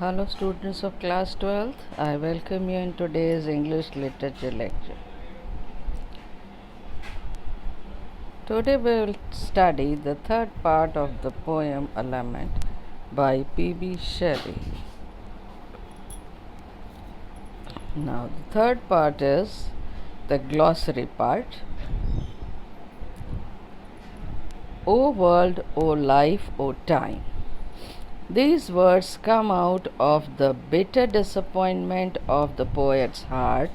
Hello students of class 12th, I welcome you in today's English literature lecture. Today we will study the third part of the poem A Lament by P.B. Shelley. Now the third part is the glossary part. O world, O life, O time. These words come out of the bitter disappointment of the poet's heart.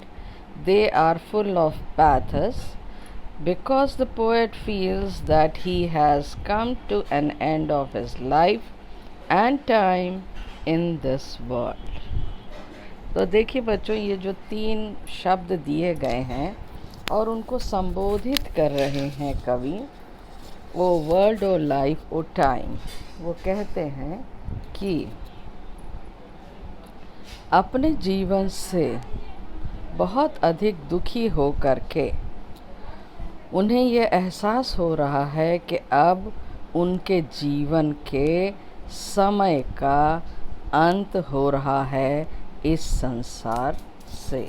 They are full of pathos because the poet feels that he has come to an end of his life and time in this world. तो देखिए बच्चों, ये जो 3 शब्द दिए गए हैं और उनको संबोधित कर रहे हैं कवि, ओ वर्ल्ड, ओ लाइफ, ओ टाइम। वो कहते हैं कि अपने जीवन से बहुत अधिक दुखी हो कर के उन्हें यह एहसास हो रहा है कि अब उनके जीवन के समय का अंत हो रहा है इस संसार से।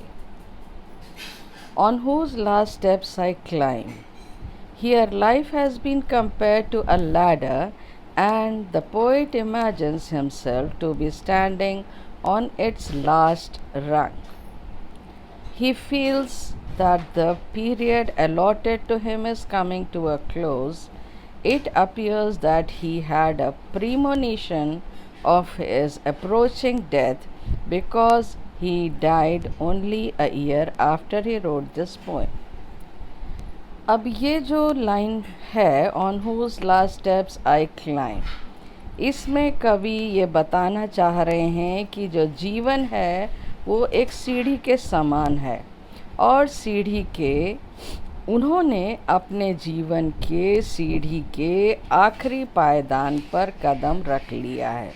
On whose last steps I climb. Here life has been compared to a ladder, and the poet imagines himself to be standing on its last rung. He feels that the period allotted to him is coming to a close. It appears that he had a premonition of his approaching death because he died only a year after he wrote this poem. अब ये जो line है, on whose last steps I climb, इसमें कवि ये बताना चाह रहे हैं कि जो जीवन है वो एक सीढ़ी के समान है और सीढ़ी के उन्होंने अपने जीवन के सीढ़ी के आखिरी पायदान पर कदम रख लिया है।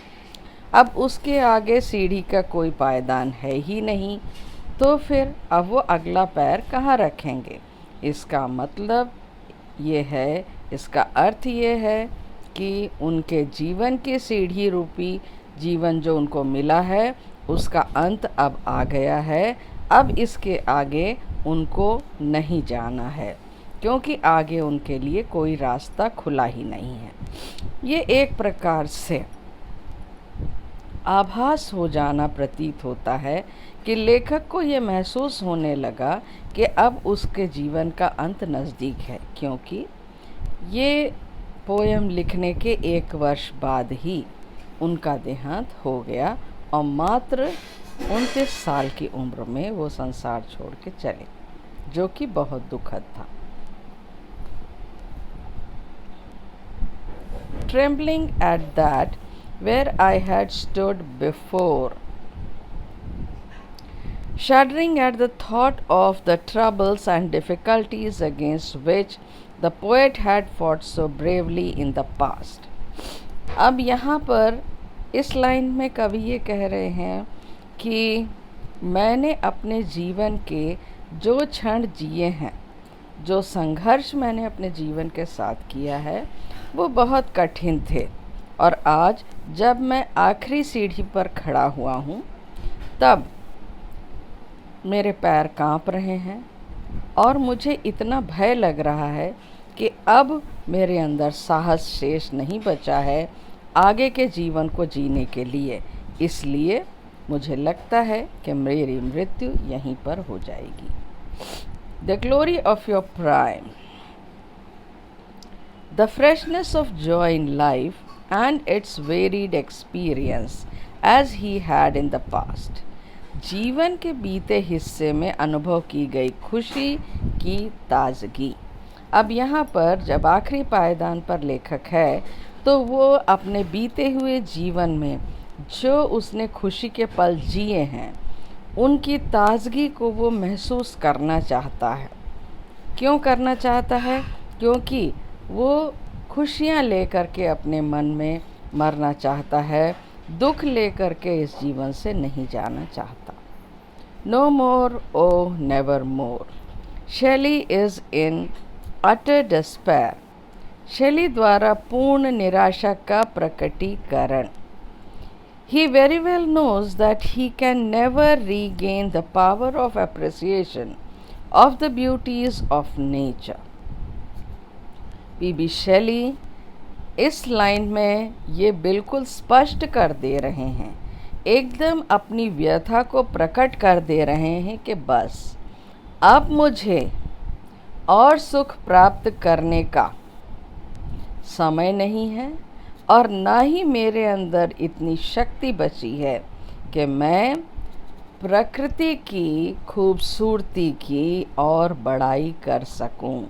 अब उसके आगे सीढ़ी का कोई पायदान है ही नहीं, तो फिर अब वो अगला पैर कहाँ रखेंगे। इसका मतलब ये है, इसका अर्थ ये है कि उनके जीवन के सीढ़ी रूपी जीवन जो उनको मिला है उसका अंत अब आ गया है। अब इसके आगे उनको नहीं जाना है क्योंकि आगे उनके लिए कोई रास्ता खुला ही नहीं है। ये एक प्रकार से आभास हो जाना प्रतीत होता है कि लेखक को ये महसूस होने लगा कि अब उसके जीवन का अंत नज़दीक है, क्योंकि ये पोयम लिखने के 1 वर्ष बाद ही उनका देहांत हो गया और मात्र 29 साल की उम्र में वो संसार छोड़ के चले, जो कि बहुत दुखद था। Trembling at that where I had stood before, shuddering at the thought of the troubles and difficulties against which the poet had fought so bravely in the past. अब यहाँ पर इस लाइन में कवि ये कह रहे हैं कि मैंने अपने जीवन के जो क्षण जिए हैं, जो संघर्ष मैंने अपने जीवन के साथ किया है, वो बहुत कठिन थे और आज जब मैं आखिरी सीढ़ी पर खड़ा हुआ हूँ तब मेरे पैर कांप रहे हैं और मुझे इतना भय लग रहा है कि अब मेरे अंदर साहस शेष नहीं बचा है आगे के जीवन को जीने के लिए। इसलिए मुझे लगता है कि मेरी मृत्यु यहीं पर हो जाएगी। The glory of your prime, the freshness of joy in life and its varied experience as he had in the past. जीवन के बीते हिस्से में अनुभव की गई खुशी की ताजगी। अब यहाँ पर जब आखिरी पायदान पर लेखक है तो वो अपने बीते हुए जीवन में जो उसने खुशी के पल जिए हैं उनकी ताजगी को वो महसूस करना चाहता है। क्यों करना चाहता है? क्योंकि वो खुशियाँ लेकर के अपने मन में मरना चाहता है, दुख लेकर के इस जीवन से नहीं जाना चाहता। No more, O never more. Shelley is in utter despair. Shelley द्वारा पूर्ण निराशा का प्रकटीकरण। He very well knows that he can never regain the power of appreciation of the beauties of nature. PB Shelley इस line में ये बिल्कुल स्पष्ट कर दे रहे हैं, एकदम अपनी व्यथा को प्रकट कर दे रहे हैं कि बस अब मुझे और सुख प्राप्त करने का समय नहीं है और ना ही मेरे अंदर इतनी शक्ति बची है कि मैं प्रकृति की खूबसूरती की और बड़ाई कर सकूं।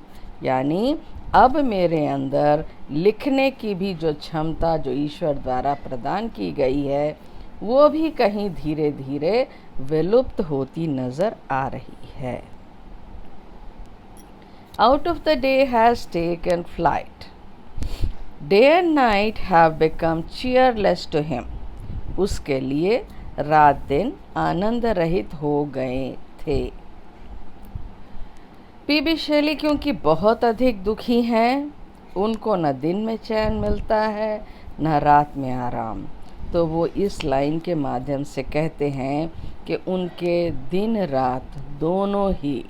यानी अब मेरे अंदर लिखने की भी जो क्षमता जो ईश्वर द्वारा प्रदान की गई है वो भी कहीं धीरे धीरे विलुप्त होती नज़र आ रही है। Out of the day has taken flight. Day and night have become cheerless to him. उसके लिए रात दिन आनंद रहित हो गए थे। पीबी शेली क्योंकि बहुत अधिक दुखी हैं, उनको न दिन में चैन मिलता है न रात में आराम, तो वो इस लाइन के माध्यम से कहते हैं कि उनके दिन रात दोनों ही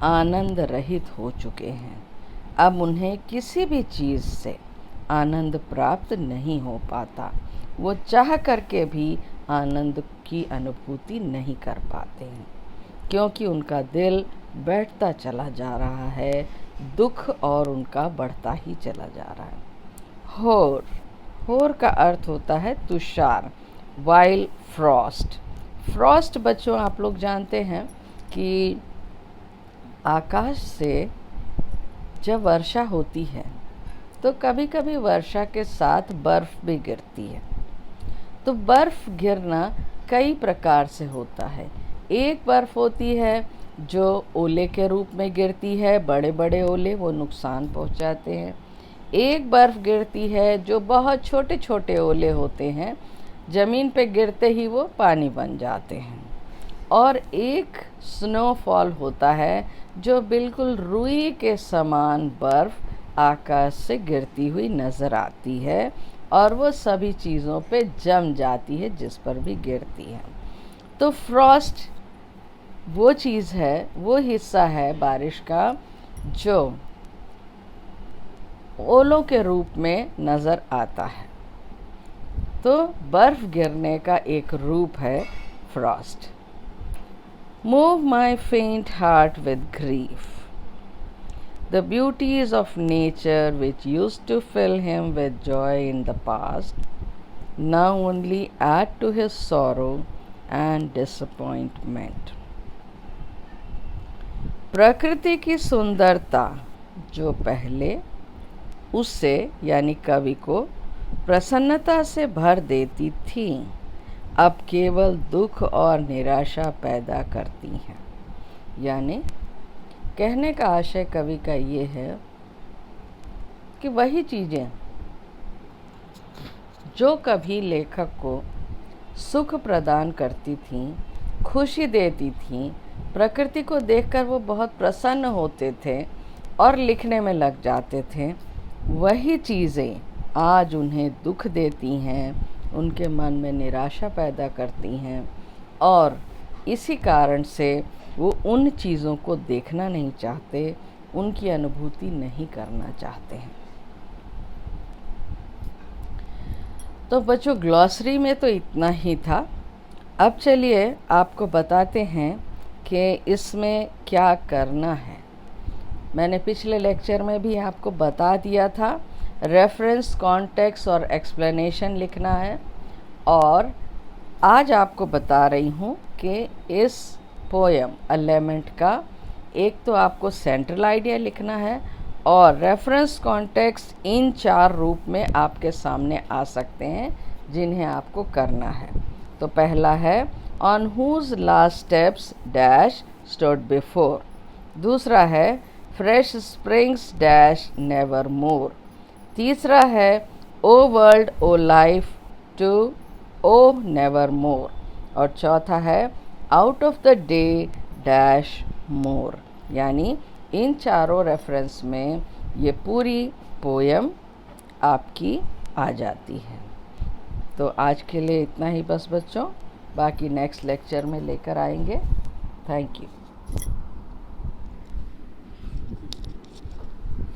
आनंद रहित हो चुके हैं। अब उन्हें किसी भी चीज़ से आनंद प्राप्त नहीं हो पाता, वो चाह करके भी आनंद की अनुभूति नहीं कर पाते हैं, क्योंकि उनका दिल बैठता चला जा रहा है, दुख और उनका बढ़ता ही चला जा रहा है। होर का अर्थ होता है तुषार, वाइल फ्रॉस्ट। फ्रॉस्ट बच्चों आप लोग जानते हैं कि आकाश से जब वर्षा होती है तो कभी कभी वर्षा के साथ बर्फ़ भी गिरती है। तो बर्फ़ गिरना कई प्रकार से होता है। एक बर्फ़ होती है जो ओले के रूप में गिरती है, बड़े बड़े ओले, वो नुकसान पहुंचाते हैं। एक बर्फ़ गिरती है जो बहुत छोटे छोटे ओले होते हैं, ज़मीन पे गिरते ही वो पानी बन जाते हैं। और एक स्नोफॉल होता है जो बिल्कुल रुई के समान बर्फ़ आकाश से गिरती हुई नज़र आती है और वो सभी चीज़ों पे जम जाती है जिस पर भी गिरती है। तो फ्रॉस्ट वो चीज़ है, वो हिस्सा है बारिश का जो ओलों के रूप में नज़र आता है। तो बर्फ़ गिरने का एक रूप है Frost. Move my faint heart with grief. The beauties of nature which used to fill him with joy in the past now only add to his sorrow and disappointment. प्रकृति की सुंदरता जो पहले उससे यानी कवि को प्रसन्नता से भर देती थी, अब केवल दुख और निराशा पैदा करती हैं। यानी कहने का आशय कवि का ये है कि वही चीज़ें जो कभी लेखक को सुख प्रदान करती थीं, खुशी देती थीं, प्रकृति को देखकर वो बहुत प्रसन्न होते थे और लिखने में लग जाते थे, वही चीज़ें आज उन्हें दुख देती हैं, उनके मन में निराशा पैदा करती हैं और इसी कारण से वो उन चीज़ों को देखना नहीं चाहते, उनकी अनुभूति नहीं करना चाहते हैं। तो बच्चों ग्लॉसरी में तो इतना ही था। अब चलिए आपको बताते हैं कि इसमें क्या करना है। मैंने पिछले लेक्चर में भी आपको बता दिया था, रेफरेंस, कॉन्टेक्स्ट और एक्सप्लेनेशन लिखना है। और आज आपको बता रही हूँ कि इस पोएम अलेमेंट का एक तो आपको सेंट्रल आइडिया लिखना है और रेफरेंस, कॉन्टेक्स्ट इन 4 रूप में आपके सामने आ सकते हैं जिन्हें आपको करना है। तो पहला है on whose last steps dash stood before. दूसरा है fresh springs dash never more. तीसरा है O world O life to O never more. और चौथा है out of the day dash more. यानी इन चारों रेफरेंस में ये पूरी पोएम आपकी आ जाती है। तो आज के लिए इतना ही बस बच्चों, बाकी नेक्स्ट लेक्चर में लेकर आएंगे। Thank you.